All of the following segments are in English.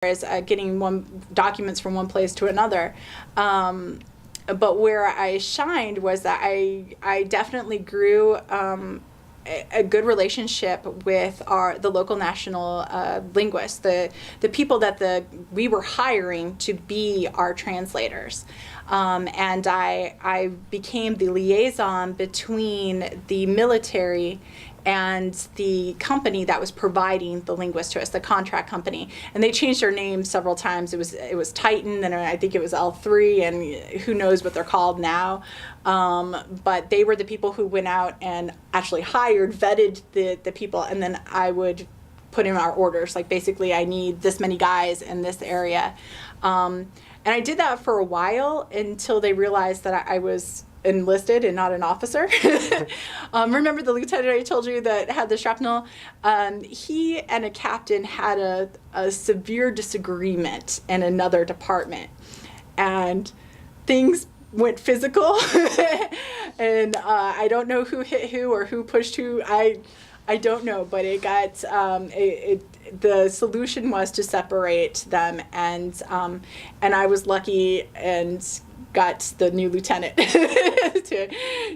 as getting documents from one place to another. But where I shined was that I definitely grew a good relationship with the local national linguists, the people that we were hiring to be our translators. And I became the liaison between the military and the company that was providing the linguist to us, the contract company. And they changed their name several times. It was Titan, and I think it was L3, and who knows what they're called now. But they were the people who went out and actually vetted the people, and then I would put in our orders. Like, basically, I need this many guys in this area. And I did that for a while until they realized that I was enlisted and not an officer. Remember the lieutenant I told you that had the shrapnel? He and a captain had a severe disagreement in another department, and things went physical. And I don't know who hit who or who pushed who. I don't know, but it got the solution was to separate them, and I was lucky and got the new lieutenant.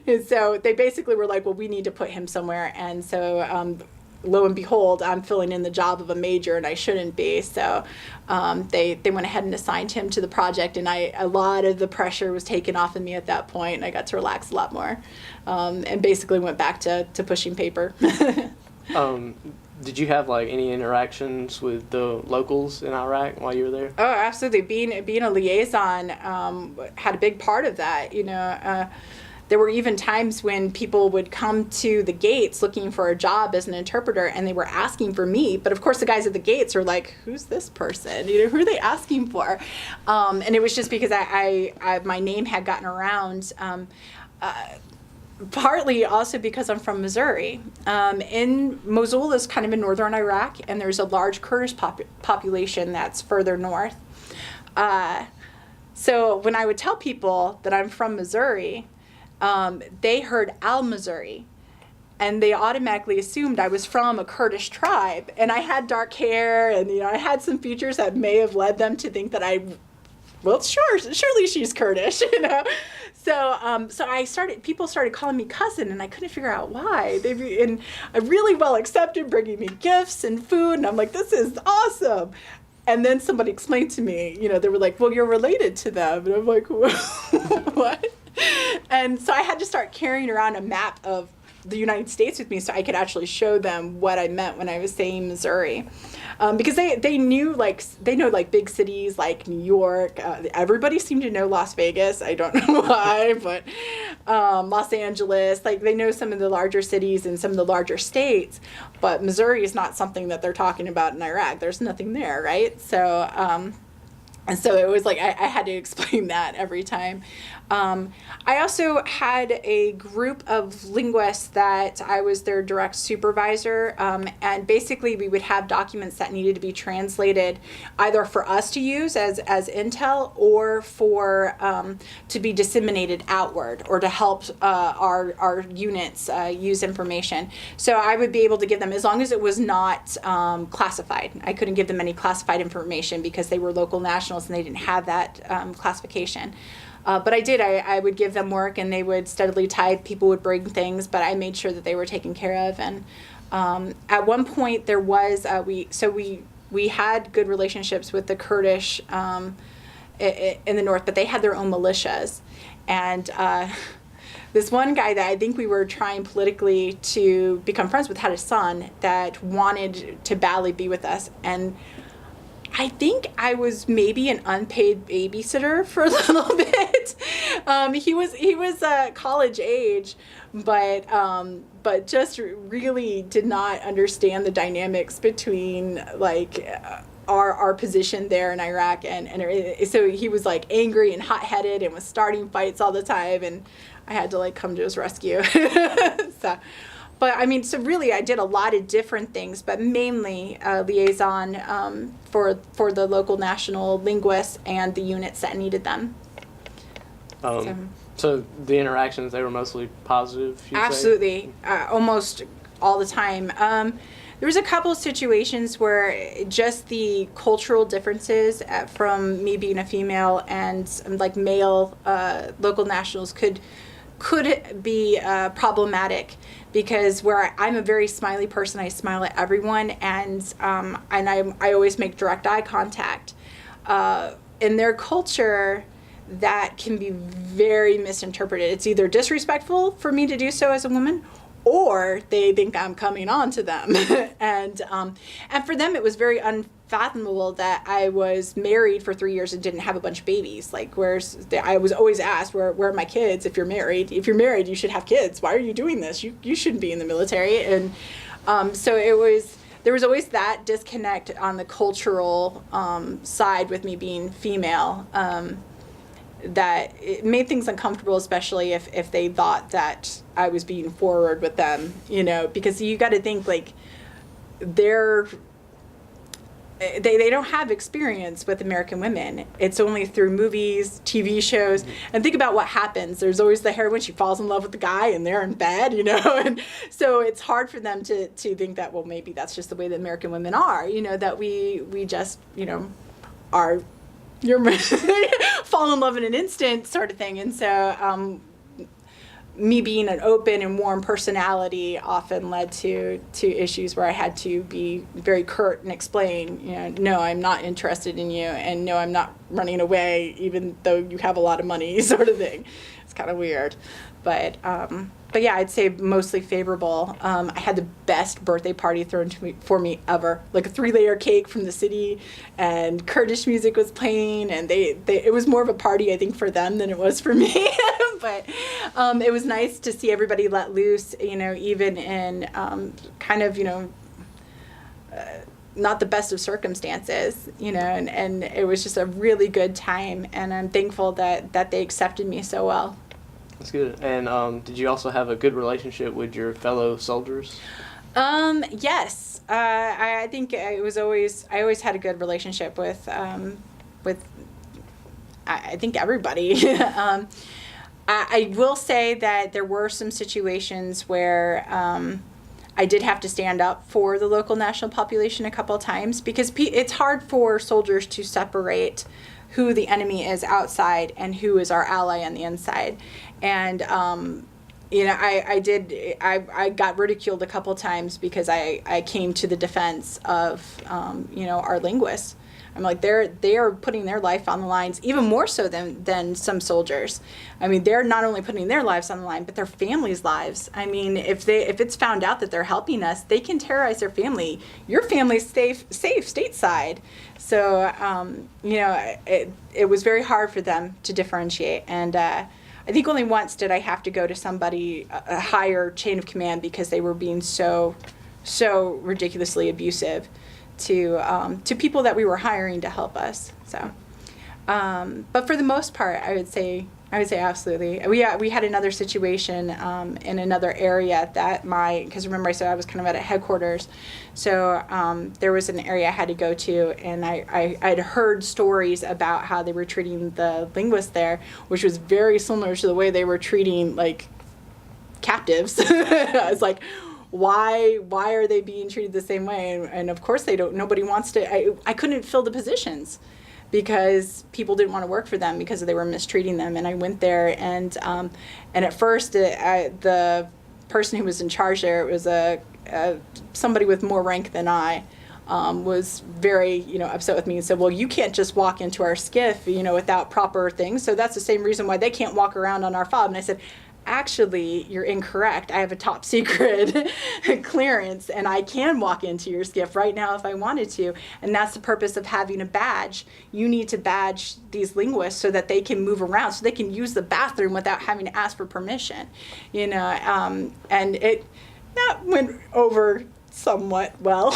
And so they basically were like, well, we need to put him somewhere. And so lo and behold, I'm filling in the job of a major, and I shouldn't be. So they went ahead and assigned him to the project, and a lot of the pressure was taken off of me at that point, and I got to relax a lot more, and basically went back to pushing paper. Did you have any interactions with the locals in Iraq while you were there? Oh, absolutely. Being a liaison had a big part of that. There were even times when people would come to the gates looking for a job as an interpreter, and they were asking for me. But of course, the guys at the gates are like, "Who's this person? Who are they asking for?" And it was just because my name had gotten around. Partly also because I'm from Missouri. In Mosul is kind of in northern Iraq, and there's a large Kurdish population that's further north. So when I would tell people that I'm from Missouri, they heard al-Missouri, and they automatically assumed I was from a Kurdish tribe. And I had dark hair, and I had some features that may have led them to think that surely she's Kurdish, So people started calling me cousin, and I couldn't figure out why. And I really well accepted bringing me gifts and food, and I'm like, this is awesome. And then somebody explained to me, they were like, well, you're related to them. And I'm like, what? And so I had to start carrying around a map of the United States with me so I could actually show them what I meant when I was saying Missouri. Because they know big cities like New York. Everybody seemed to know Las Vegas. I don't know why, but Los Angeles. They know some of the larger cities and some of the larger states. But Missouri is not something that they're talking about in Iraq. There's nothing there, right? So and so it was like I had to explain that every time. I also had a group of linguists that I was their direct supervisor, and basically we would have documents that needed to be translated either for us to use as intel, or for to be disseminated outward, or to help our units use information. So I would be able to give them, as long as it was not classified. I couldn't give them any classified information because they were local nationals and they didn't have that classification. But I would give them work, and they would steadily type. People would bring things, but I made sure that they were taken care of. And at one point there was, we had good relationships with the Kurdish in the north, but they had their own militias. And this one guy that I think we were trying politically to become friends with had a son that wanted to badly be with us. And I think I was maybe an unpaid babysitter for a little bit. He was college age, but just really did not understand the dynamics between our position there in Iraq, and so he was angry and hot-headed and was starting fights all the time, and I had to come to his rescue. So. But so really I did a lot of different things, but mainly liaison for the local national linguists and the units that needed them. So the interactions, they were mostly positive, you'd absolutely, say? Almost all the time. There was a couple of situations where just the cultural differences from me being a female and like male local nationals could be problematic, because where I'm a very smiley person, I smile at everyone, and I always make direct eye contact. In their culture, that can be very misinterpreted. It's either disrespectful for me to do so as a woman, or they think I'm coming on to them. And for them, it was very unfathomable that I was married for 3 years and didn't have a bunch of babies. Like, I was always asked, where are my kids? If you're married, you should have kids. Why are you doing this? You shouldn't be in the military. And so there was always that disconnect on the cultural side with me being female. That it made things uncomfortable, especially if they thought that I was being forward with them, because you got to think, like, they don't have experience with American women. It's only through movies, TV shows, and think about what happens. There's always the heroine, she falls in love with the guy and they're in bed, and so it's hard for them to think that, well, maybe that's just the way that American women are, that we just, are, fall in love in an instant sort of thing. And so me being an open and warm personality often led to issues where I had to be very curt and explain, no, I'm not interested in you, and no, I'm not running away even though you have a lot of money, sort of thing. It's kind of weird. But yeah, I'd say mostly favorable. I had the best birthday party thrown for me ever. Like a 3-layer cake from the city, and Kurdish music was playing, and it was more of a party, I think, for them than it was for me. But it was nice to see everybody let loose, even in kind of, not the best of circumstances, and it was just a really good time, and I'm thankful that they accepted me so well. That's good. And did you also have a good relationship with your fellow soldiers? Yes. I think I always had a good relationship with I think everybody. I will say that there were some situations where I did have to stand up for the local national population a couple of times, because it's hard for soldiers to separate who the enemy is outside and who is our ally on the inside. And I got ridiculed a couple times because I came to the defense of our linguists. I'm like, they are putting their life on the lines, even more so than some soldiers. I mean, they're not only putting their lives on the line, but their families' lives. I mean, if it's found out that they're helping us, they can terrorize their family. Your family's safe stateside. So, it was very hard for them to differentiate. And I think only once did I have to go to somebody, a higher chain of command, because they were being so ridiculously abusive to people that we were hiring to help us. So, but for the most part, I would say absolutely. We had another situation in another area because remember I said I was kind of at a headquarters, so there was an area I had to go to, and I'd heard stories about how they were treating the linguists there, which was very similar to the way they were treating like captives. I was like, why are they being treated the same way? And of course they don't. Nobody wants to. I couldn't fill the positions because people didn't want to work for them because they were mistreating them. And I went there, and at first the person who was in charge there, it was somebody with more rank than I, was very upset with me and said, well, you can't just walk into our skiff without proper things. So that's the same reason why they can't walk around on our fob. And I said, actually, you're incorrect. I have a top secret clearance, and I can walk into your skiff right now if I wanted to. And that's the purpose of having a badge. You need to badge these linguists so that they can move around, so they can use the bathroom without having to ask for permission. And that went over somewhat well.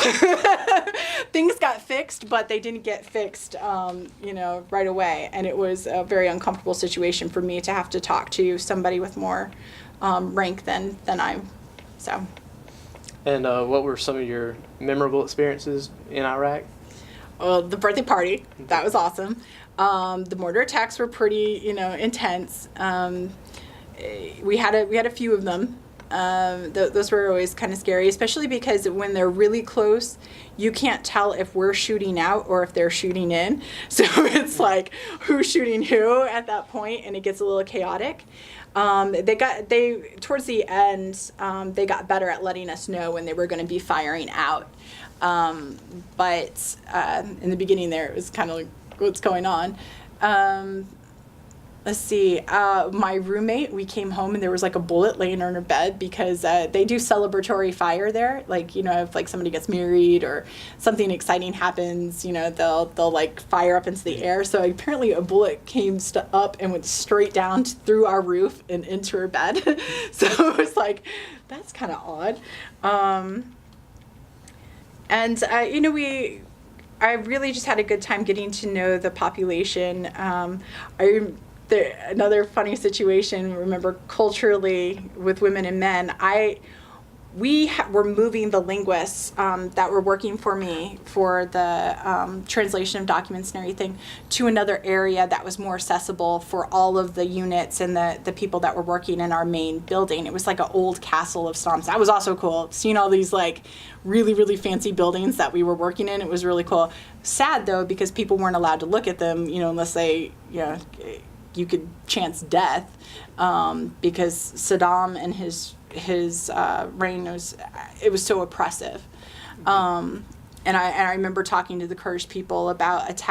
Things got fixed, but they didn't get fixed, right away. And it was a very uncomfortable situation for me to have to talk to somebody with more rank than I. So. And what were some of your memorable experiences in Iraq? Well, the birthday party, that was awesome. The mortar attacks were pretty, intense. We had a few of them. Those were always kind of scary, especially because when they're really close, you can't tell if we're shooting out or if they're shooting in. So it's like who's shooting who at that point, and it gets a little chaotic. Towards the end, they got better at letting us know when they were going to be firing out. But in the beginning there, it was kind of like, what's going on? Let's see, my roommate, we came home and there was like a bullet laying on her bed because they do celebratory fire there. Like, you know, if like somebody gets married or something exciting happens, you know, they'll like fire up into the air. So apparently a bullet came up and went straight down through our roof and into her bed. So it was like, that's kind of odd. You know, I really just had a good time getting to know the population. Another funny situation, remember culturally with women and men, we were moving the linguists that were working for me for the translation of documents and everything to another area that was more accessible for all of the units and the people that were working in our main building. It was like an old castle of Stomps. That was also cool. Seeing all these like really, really fancy buildings that we were working in, it was really cool. Sad though, because people weren't allowed to look at them, you know, unless they, you know, you could chance death, because Saddam and his reign was so oppressive. And I remember talking to the Kurdish people about attacks